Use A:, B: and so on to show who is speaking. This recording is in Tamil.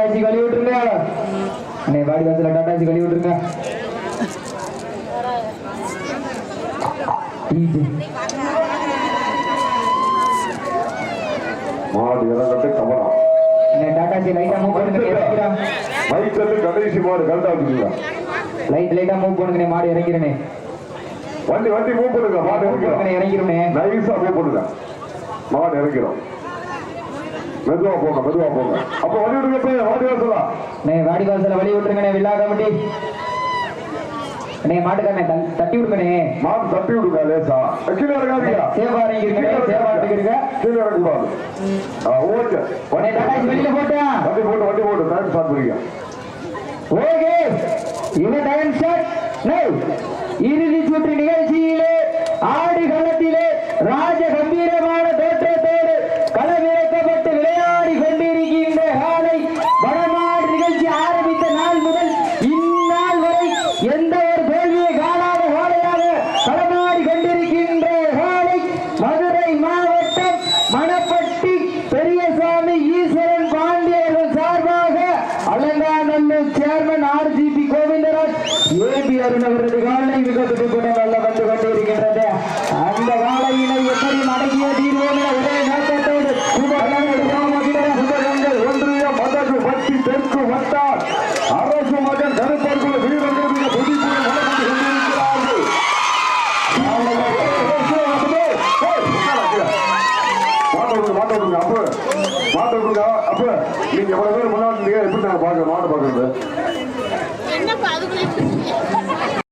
A: டாடாச்சி கழுவி விட்டுருங்க. அண்ணே வாடி வாசல டாடாச்சி கழுவி விட்டுருங்க.
B: மாடு இறங்கட்டு கவனம்.
A: டாடாச்சி லைட்டா மூவ் பண்ணுங்க.
B: மைக்கல்லு கடைசி மாடு கரெக்டா இருக்குங்களா?
A: லைட்டா மூவ் பண்ணுங்க. மாடு இறங்கிறனே.
B: வண்டி மூவ் பண்ணுங்க. மாடு
A: இறங்கிறோம்.
B: நைஸா மூவ் பண்ணுங்க. மாடு இறங்கிறோம். மெதுவா போங்க. அப்ப வழி விடுங்க. வாடி வாசலா
A: வாடி வாசல வழி விட்டுருங்க. வில்லா கமிட்டி மாட்டுக்காரனே தட்டி விடுங்கண்ணே. மாடு
B: தட்டி விடுங்க. லேசா கீழே இறங்காதீங்க.
A: சேவா இறங்கிருங்க. சேவா இறங்கிருங்க.
B: கீழே இறங்கக்கூடாது. ஓகே.
A: வெளியில போட்டா
B: வண்டி போட்டு டைம் ஸ்டார்ட் பண்ணிக்க.
A: ஓகே. இது டைம் ஸ்டார்ட் நவ். இறுதி சுற்று நிகழ்ச்சியிலே ஆடி களத்திலே ராஜ கம்பீரமான தோற்றத்தோடு களமிறக்கப்பட்டு விளையாடி கொண்டிருக்கின்ற காலை வடமாடு நிகழ்ச்சி ஆரம்பித்த நாள் முதல் இந்நாள் வரை எந்த ஒரு தோல்வியை காணாத காலையாக களமாடி கொண்டிருக்கின்ற காலை மதுரை மாவட்டம் மணப்பட்டி பெரியசாமி ஈஸ்வரன் பாண்டியர்கள் சார்பாக Alanganallur chairman RGP Govindaraj AP Arun அவரது காலை மிகப்பட்டு கூட நல்ல வந்து கொண்டிருக்கின்றது. அந்த காலையினை எப்படி மடக்கிய தீர்வோம் ஒரே நோக்கத்தோடு
B: ஒன்றிய மதகு பட்டி தெற்கு வட்டார் அரசு மகன் கருப்பர்கள் வீரர்கள் மாட்டு அப்ப நீங்க எவ்வளவு பேர் முன்னாடி எப்படி நாங்க பாக்குறோம் மாடு பாக்குறது